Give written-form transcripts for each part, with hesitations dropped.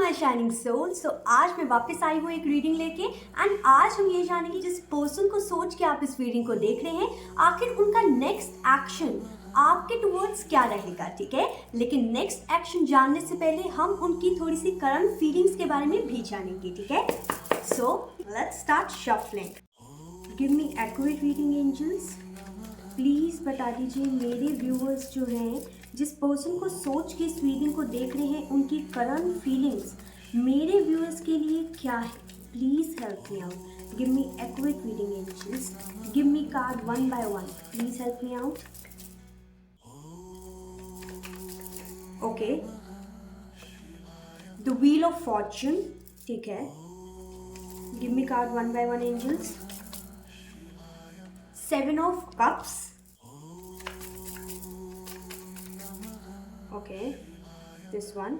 My shining soul. सो आज मैं वापस आई हूँ एक रीडिंग लेके एंड आज हम ये जानेंगे जिस पर्सन को सोच के आप इस रीडिंग को देख रहे हैं आखिर उनका नेक्स्ट एक्शन आपके टुवर्ड्स क्या रहेगा, ठीक है। लेकिन नेक्स्ट एक्शन जानने से पहले हम उनकी थोड़ी सी करंट फीलिंग्स के बारे में भी जानेंगे, ठीक है। So let's start shuffling. Give me accurate reading angels. Please बता दीजिए मेरे व्यूअर्स जो हैं, जिस पर्सन को सोच के इस रीडिंग को देख रहे हैं, उनकी करंट फीलिंग्स मेरे व्यूअर्स के लिए क्या है। Please help me out. Give me accurate reading angels. Give me card one by one. Please help me out. Okay, the wheel of fortune, ठीक है। Give me card one by one angels. Seven of cups, okay, this one.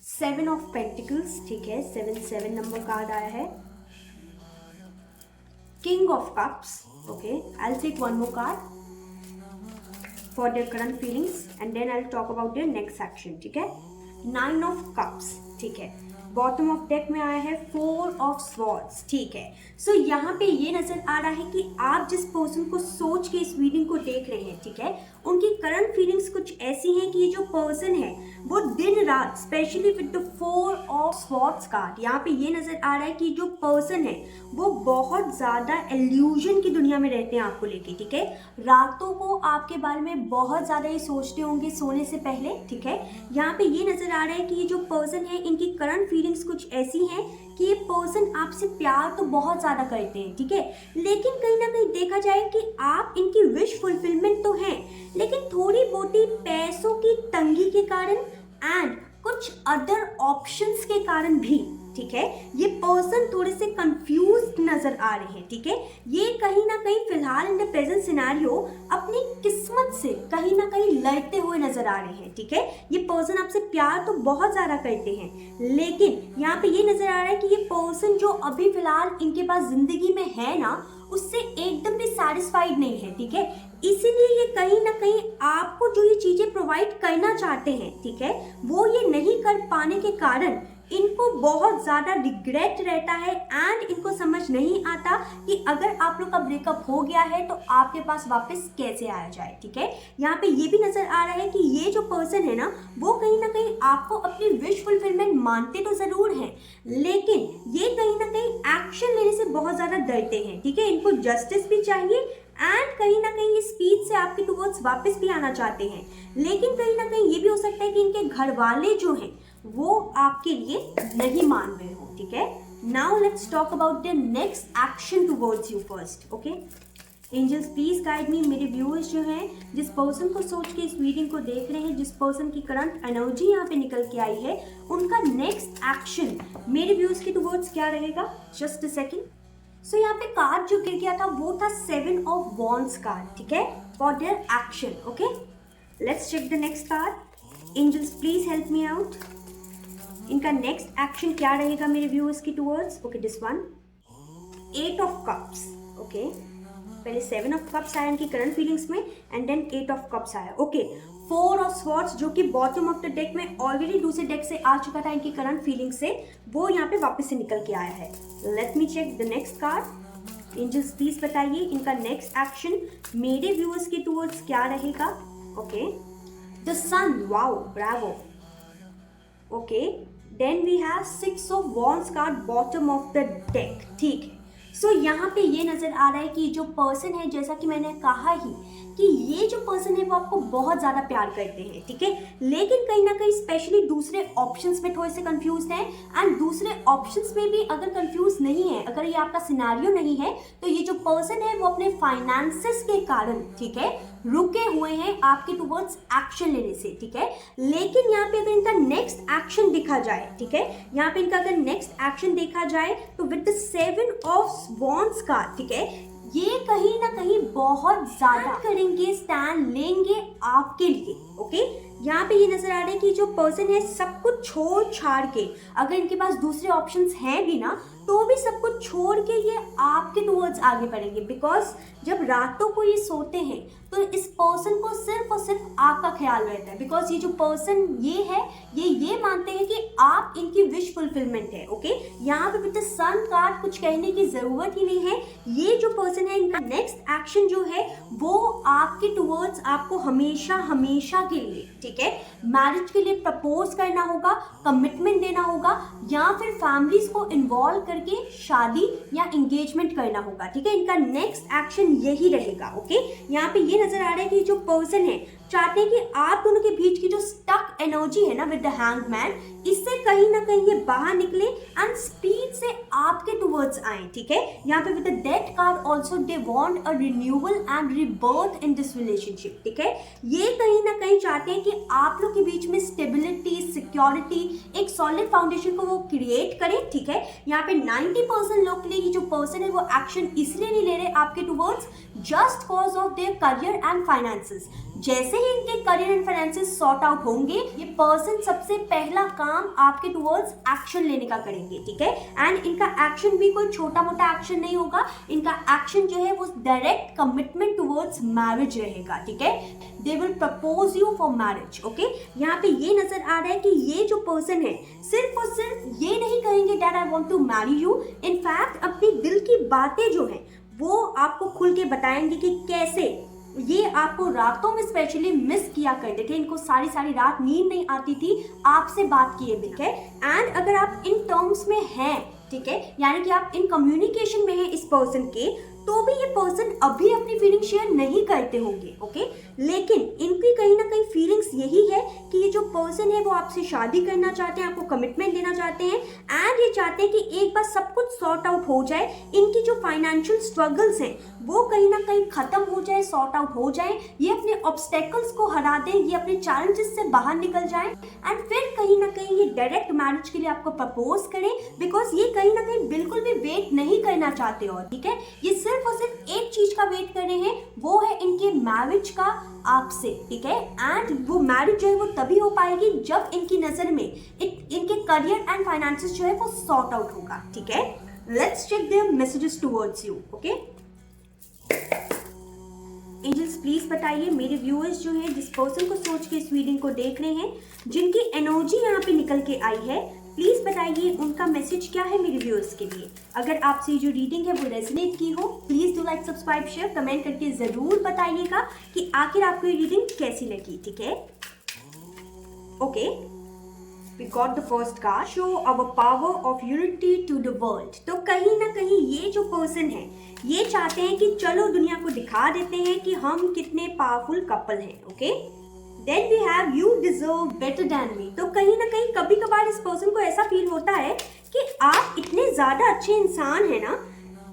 Seven of pentacles, ठीक है, 7 number card आया है। King of cups, okay, I will take one more card for their current feelings and then I will talk about their next action, ठीक है। 9 of cups, ठीक है। Bottom of deck में आया है 4 ऑफ स्वॉर्ड्स, ठीक है। सो यहाँ पे ये नजर आ रहा है कि आप जिस पर्सन को सोच के इस रीडिंग को देख रहे हैं, ठीक है, उनकी करंट फीलिंग्स कुछ ऐसी हैं कि ये जो पर्सन है वो दिन रात, specially with the 4 of swords card, यहाँ पे ये नजर आ रहा है कि जो पर्सन है वो बहुत ज्यादा इल्यूजन की दुनिया में रहते हैं आपको लेके, ठीक है। रातों को आपके बारे में बहुत ज्यादा ये सोचते होंगे सोने से पहले, ठीक है। यहाँ पे ये नजर आ रहा है कि ये जो पर्सन है इनकी करंट फीलिंग्स कुछ ऐसी हैं कि ये पर्सन आपसे प्यार तो बहुत ज़्यादा करते हैं, ठीक है, लेकिन कहीं ना कहीं देखा जाए कि आप इनकी विश फुलफिलमेंट तो हैं, लेकिन थोड़ी बहुत पैसों की तंगी के कारण एंड कुछ अदर ऑप्शंस के कारण भी, ठीक है, ये पर्सन थोड़े से कंफ्यूज्ड नजर आ रहे हैं, ठीक है। ये कहीं ना कहीं फिलहाल इन द प्रेजेंट सिनेरियो अपनी किस्मत से कहीं ना कहीं लड़ते हुए नजर आ रहे हैं, ठीक है। ये पर्सन आपसे प्यार तो बहुत ज्यादा करते हैं, लेकिन यहाँ पे ये नजर आ रहा है कि ये पर्सन जो अभी फिलहाल इनके पास जिंदगी में है ना, उससे एकदम भी सेटिस्फाइड नहीं है, ठीक है। इसीलिए ये कहीं ना कहीं आपको जो ये चीजें प्रोवाइड करना चाहते हैं, ठीक है, वो ये नहीं कर पाने के कारण इनको बहुत ज़्यादा रिग्रेट रहता है एंड इनको समझ नहीं आता कि अगर आप लोग का ब्रेकअप हो गया है तो आपके पास वापस कैसे आया जाए, ठीक है। यहाँ पे ये भी नज़र आ रहा है कि ये जो पर्सन है ना वो कहीं ना कहीं आपको अपनी विश फुलफिलमेंट मानते तो ज़रूर हैं, लेकिन ये कहीं ना कहीं एक्शन लेने से बहुत ज़्यादा डरते हैं, ठीक है। इनको जस्टिस भी चाहिए एंड कहीं ना कहीं ये स्पीड से आपके टुवर्ड्स वापस भी आना चाहते हैं, लेकिन कहीं ना कहीं ये भी हो सकता है कि इनके घर वाले जो हैं वो आपके लिए नहीं मान रहे हो, ठीक है। Now let's talk about the next action towards you first, okay. Angels please guide me. मेरे व्यूअर्स जो हैं, जिस पर्सन को सोच के इस रीडिंग को देख रहे हैं, जिस पर्सन की करंट एनर्जी यहाँ पे निकल के आई है, उनका नेक्स्ट एक्शन मेरे व्यूअर्स के टुवर्ड्स क्या रहेगा। Just a second. सो यहाँ पे कार्ड जो गिर गया था वो था 7 ऑफ वॉन्ड्स कार्ड, ठीक है, for their action, okay. Let's check the next card. Angels please help me out. इनका नेक्स्ट एक्शन क्या रहेगा मेरे व्यूअर्स की towards. Okay, this one 8 of cups, okay. पहले 7 ऑफ कप्स आया इनकी करंट फीलिंग्स में एंड देन 8 ऑफ कप्स आया, ओके। 4 ऑफ स्वॉर्ड्स जो कि बॉटम ऑफ द डेक में ऑलरेडी दूसरे डेक से आ चुका था इनकी करंट फीलिंग से, वो यहाँ पे वापस से निकल के आया है। Let me check the next card. Angels please बताइए इनका नेक्स्ट एक्शन मेरे व्यूअर्स के टुवर्ड्स क्या रहेगा। Okay, the sun, wow, bravo, okay. Then we have 6 of wands card bottom of the deck, ठीक है। सो यहाँ पे ये नज़र आ रहा है कि जो पर्सन है, जैसा कि मैंने कहा ही कि ये जो पर्सन है वो आपको बहुत ज़्यादा प्यार करते हैं, ठीक है, लेकिन कहीं ना कहीं स्पेशली दूसरे ऑप्शंस में थोड़े से कंफ्यूज हैं एंड दूसरे ऑप्शंस में भी अगर कंफ्यूज नहीं है, अगर ये आपका सिनेरियो नहीं है, तो ये जो पर्सन है वो अपने फाइनेंसेस के कारण, ठीक है, रुके हुए हैं आपके टुवर्ड्स एक्शन लेने से, ठीक है। लेकिन यहाँ पे अगर इनका नेक्स्ट एक्शन देखा जाए, ठीक है, यहाँ पे इनका अगर नेक्स्ट एक्शन देखा जाए तो विद द 7 ऑफ वॉन्ड्स का, ठीक है, ये कहीं ना कहीं बहुत ज्यादा करेंगे, स्टैंड लेंगे आपके लिए, ओके। यहाँ पे ये नजर आ रहा है कि जो पर्सन है सब कुछ छोड़ छाड़ के, अगर इनके पास दूसरे ऑप्शंस हैं भी ना, तो भी सब कुछ छोड़ के ये आपके टुवर्ड्स आगे बढ़ेंगे, बिकॉज जब रातों को ये सोते हैं तो इस पर्सन को सिर्फ और सिर्फ आपका ख्याल रहता है, बिकॉज ये जो पर्सन ये है, ये मानते हैं कि आप इनकी विश फुलफिलमेंट है। ओके, यहाँ पे विद द सन कार्ड कुछ कहने की जरूरत ही नहीं है। ये जो पर्सन है इनका नेक्स्ट एक्शन जो है वो आपके टुवर्ड्स आपको हमेशा हमेशा के लिए, ठीक है, मैरिज के लिए प्रपोज करना होगा, कमिटमेंट देना होगा, या फिर फैमिलीज को इन्वॉल्व करके शादी या एंगेजमेंट करना होगा। ठीक है, इनका नेक्स्ट एक्शन यही रहेगा। ओके, यहाँ पे ये नजर आ रहा है कि जो पर्सन है चाहते हैं कि आप दोनों के बीच की जो स्टक एनर्जी है ना विद द हैंगमैन, इससे कहीं ना कहीं ये बाहर निकले एंड स्पीड से आपके टुवर्ड्स आए। ठीक है, यहाँ पे with the death card also they want a renewal and rebirth in this relationship. ठीक है, ये कहीं ना कहीं चाहते हैं कि आप लोग के बीच में स्टेबिलिटी, सिक्योरिटी, एक सॉलिड फाउंडेशन को वो क्रिएट करें। ठीक है, यहाँ पे 90% लोग के लिए ये जो पर्सन है वो एक्शन इसलिए नहीं ले रहे आपके towards just cause of their career and finances. जैसे ही इनके career and finances sort out होंगे, ये पर्सन सबसे पहला काम आपके टुवर्ड्स एक्शन लेने का करेंगे। ठीक है, एंड इनका एक्शन भी कोई छोटा मोटा एक्शन नहीं होगा, इनका एक्शन जो है वो डायरेक्ट कमिटमेंट टुवर्ड्स मैरिज रहेगा। ठीक है, they will propose you for marriage. Okay, यहाँ पे ये नजर आ रहा है कि ये जो पर्सन है सिर्फ और सिर्फ ये नहीं कहेंगे that I want to marry you, in fact अपनी दिल की बातें जो हैं वो आपको खुल के बताएंगे कि कैसे ये आपको रातों में स्पेशली मिस किया करते थे, इनको सारी सारी रात नींद नहीं आती थी आपसे बात किए बिना। एंड अगर आप इन टर्म्स में हैं, ठीक है, यानी कि आप इन कम्युनिकेशन में हैं इस पर्सन के, तो भी ये पर्सन अभी अपनी फीलिंग शेयर नहीं करते होंगे। ओके, लेकिन इनकी कहीं ना कहीं फीलिंग्स यही है कि ये जो पर्सन है वो आपसे शादी करना चाहते हैं, आपको कमिटमेंट देना चाहते हैं, एंड ये चाहते हैं कि एक बार सब कुछ सॉर्ट आउट हो जाए, इनकी जो फाइनेंशियल स्ट्रगल्स हैं वो कहीं ना कहीं खत्म हो जाए, सॉर्ट आउट हो जाए, ये अपने ऑब्स्टेकल्स को हरा दें, ये अपने चैलेंजेस से बाहर निकल जाएं, एंड फिर कहीं ना कहीं ये डायरेक्ट मैरिज के लिए आपको प्रपोज करें, बिकॉज ये कहीं ना कहीं बिल्कुल भी वेट नहीं करना चाहते। और ठीक है, ये सिर्फ और सिर्फ एक चीज का वेट कर रहे हैं, वो है इनके मैरिज का आपसे। ठीक है, एंड वो मैरिज जो है वो तभी हो पाएगी जब इनकी नजर में इनके करियर एंड फाइनेंसेस जो है वो सॉर्ट आउट होगा। ठीक है, let's check their messages towards you. Okay, angels please बताइए मेरे व्यूअर्स जो है जिस पर्सन को सोच के इस रीडिंग को देख रहे हैं, जिनकी एनर्जी यहाँ पे निकल के आई है, प्लीज बताइए उनका मैसेज क्या है मेरे व्यूअर्स के लिए। अगर आपसे जो रीडिंग है वो रेजोनेट की हो, please do like, subscribe, share, comment करके जरूर बताइएगा कि आखिर आपको ये रीडिंग कैसी लगी। ठीक है, okay, we got the first card, show our power of unity to the world। तो कहीं ना कहीं ये जो पर्सन है ये चाहते हैं कि चलो दुनिया को दिखा देते हैं कि हम कितने पावरफुल कपल हैं। Okay, then we have you deserve better than me. तो कहीं ना कहीं कभी कभार इस पर्सन को ऐसा फील होता है कि आप इतने ज्यादा अच्छे इंसान हैं ना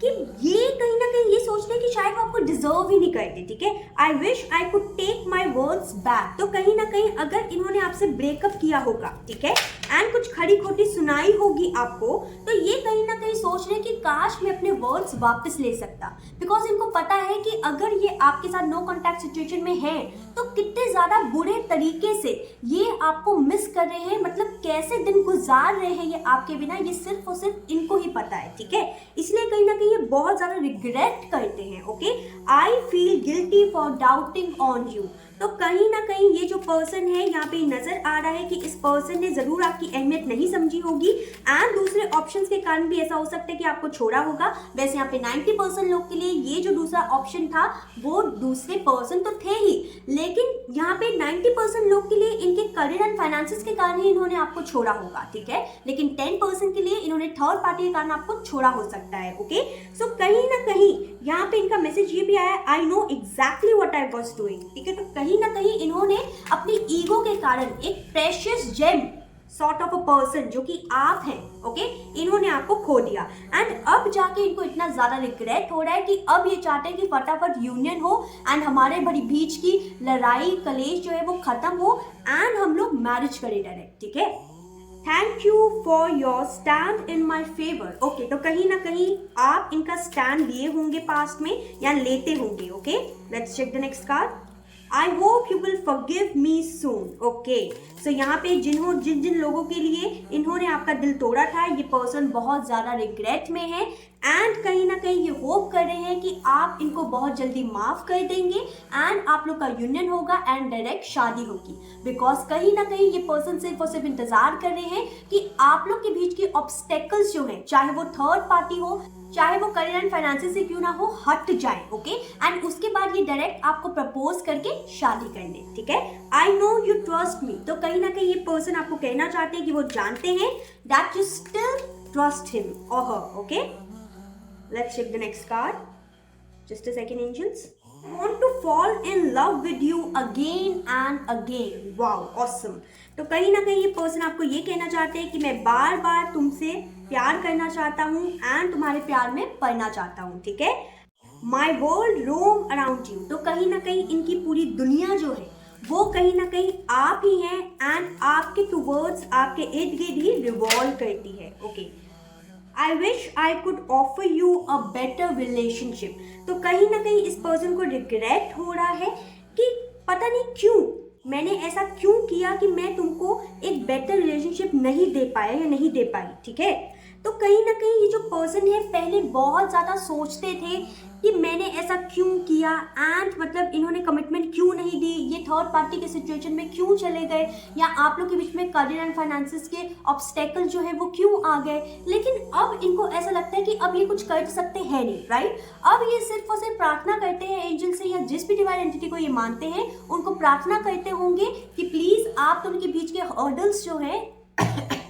कि ये कहीं ना कहीं ये सोचते हैं कि शायद वो आपको डिजर्व ही नहीं करते। ठीक है, I wish I could take my words back. तो कहीं ना कहीं अगर इन्होंने आपसे ब्रेकअप किया होगा, ठीक है, एंड कुछ खड़ी खोटी सुनाई होगी आपको, तो ये कहीं ना कहीं सोच रहे हैं कि काश मैं अपने वर्ड्स वापस ले सकता, बिकॉज इनको पता है कि अगर ये आपके साथ नो कॉन्टैक्ट सिचुएशन में है तो कितने ज्यादा बुरे तरीके से ये आपको मिस कर रहे हैं, मतलब कैसे दिन गुजार रहे हैं ये आपके बिना, ये सिर्फ और सिर्फ इनको ही पता है। ठीक है, इसलिए कहीं ना कहीं ये बहुत ज्यादा रिग्रेट करते हैं। Okay, I feel guilty for doubting on you. तो कहीं ना कहीं ये जो पर्सन है यहाँ पे नजर आ रहा है कि इस पर्सन ने जरूर आपकी अहमियत नहीं समझी होगी, एंड दूसरे ऑप्शंस के कारण भी ऐसा हो सकता है कि आपको छोड़ा होगा। वैसे यहाँ पे 90% लोग के लिए ये जो दूसरा ऑप्शन था वो दूसरे पर्सन तो थे ही, लेकिन यहाँ पे 90% लोग के लिए इनके करियर एंड फाइनेंसेस के कारण ही इन्होंने आपको छोड़ा होगा। ठीक है, लेकिन 10% के लिए इन्होंने थर्ड पार्टी के कारण आपको छोड़ा हो सकता है। ओके, सो कहीं ना कहीं यहाँ पे इनका मैसेज ये भी आया, I know exactly what I was doing. ठीक है, तो कहीं ना कहीं इन्होंने अपनी ईगो के कारण एक precious gem sort of a person जो कि आप हैं, ओके, इन्होंने आपको खो दिया, एंड अब जाके इनको इतना ज्यादा रिग्रेट हो रहा है कि अब ये चाहते हैं कि फटाफट यूनियन हो एंड हमारे बड़ी बीच की लड़ाई कलेश जो है वो खत्म हो एंड हम लोग मैरिज करें डायरेक्ट। ठीक है, thank you for your stand in my favour. Okay, तो कहीं ना कहीं आप इनका स्टैंड लिए होंगे पास्ट में या लेते होंगे। Okay, let's check the next card. I hope you will forgive me soon. Okay, so यहाँ पे जिन जिन लोगों के लिए इन्होंने आपका दिल तोड़ा था, ये पर्सन बहुत ज़्यादा रिग्रेट में है एंड कहीं ना कहीं ये होप कर रहे हैं कि आप इनको बहुत जल्दी माफ़ कर देंगे एंड आप लोग का यूनियन होगा एंड डायरेक्ट शादी होगी. बिकॉज कहीं ना कहीं ये पर्सन सिर्फ और सिर्फ इंतज़ार कर रहे हैं कि आप लोग के बीच के ऑब्स्टेकल्स जो हैं, चाहे वो थर्ड पार्टी हो, चाहे वो करियर एंड फाइनेंसिस से क्यों ना हो, हट जाए. ओके, एंड उसके बाद ये डायरेक्ट आपको प्रपोज करके शादी कर ले. ठीक है, I know you trust me. तो कहीं ना कहीं ये पर्सन आपको कहना चाहते हैं कि वो जानते हैं that you still trust him और her. Okay, let's check the next card. Just a second angels. Want to fall in love with you again and again. Wow, awesome. तो कहीं ना कहीं ये पर्सन आपको ये कहना चाहते हैं कि मैं बार बार तुमसे प्यार करना चाहता हूँ एंड तुम्हारे प्यार में पड़ना चाहता हूँ. ठीक है, my world roam around you. तो कहीं ना कहीं इनकी पूरी दुनिया जो है वो कहीं ना कहीं आप ही हैं एंड आपके टूवर्ड्स, आपके इर्द गिर्द ही रिवॉल्व करती है. Okay, I wish I could offer you a better relationship. तो कहीं ना कहीं इस पर्सन को रिग्रेट हो रहा है कि पता नहीं क्यों मैंने ऐसा क्यों किया कि मैं तुमको एक बेटर रिलेशनशिप नहीं दे पाया या नहीं दे पाई. ठीक है, तो कहीं ना कहीं ये जो पर्सन है पहले बहुत ज़्यादा सोचते थे कि मैंने ऐसा क्यों किया एंड मतलब इन्होंने कमिटमेंट क्यों नहीं दी, ये थर्ड पार्टी के सिचुएशन में क्यों चले गए, या आप लोग के बीच में करियर एंड फाइनेंसिस के ऑब्स्टेकल जो है वो क्यों आ गए. लेकिन अब इनको ऐसा लगता है कि अब ये कुछ कर सकते हैं नहीं. राइट, अब ये सिर्फ और सिर्फ प्रार्थना करते हैं एंजल से, या जिस भी डिवाइन एंटिटी को ये मानते हैं उनको प्रार्थना करते होंगे कि प्लीज़ आप तो उनके बीच के हर्डल्स जो है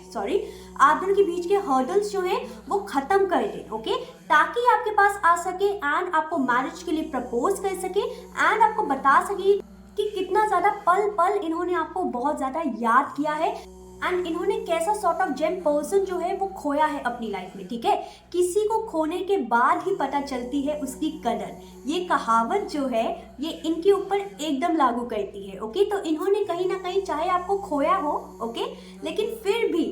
सॉरी, आप दोनों के बीच के हर्डल्स जो हैं वो खत्म कर दें. ओके, ताकि आपके पास आ सके एंड आपको मैरिज के लिए प्रपोज कर सके एंड आपको बता सके कि कितना ज़्यादा पल पल इन्होंने आपको बहुत ज़्यादा याद किया है एंड इन्होंने कैसा सॉर्ट ऑफ जेम पर्सन जो है वो खोया है अपनी लाइफ में. ठीक है, किसी को खोने के बाद ही पता चलती है उसकी कदर. ये कहावत जो है ये इनके ऊपर एकदम लागू करती है. ओके, तो इन्होंने कहीं ना कहीं चाहे आपको खोया हो, ओके, लेकिन फिर भी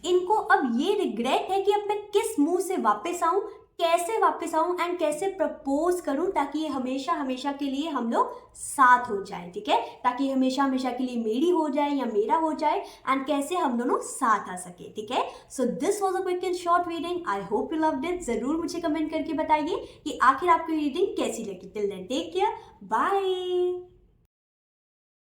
इनको अब ये रिग्रेट है कि अब मैं किस मुंह से वापस आऊं, कैसे वापस आऊं एंड कैसे प्रपोज करूं ताकि ये हमेशा हमेशा के लिए हम लोग साथ हो जाए. ठीक है, ताकि हमेशा हमेशा के लिए मेरी हो जाए या मेरा हो जाए एंड कैसे हम दोनों साथ आ सके. ठीक है, so this was a quick and short reading. I hope you loved it. जरूर मुझे कमेंट करके बताइए कि आखिर आपको रीडिंग कैसी लगी. Till then take care, bye.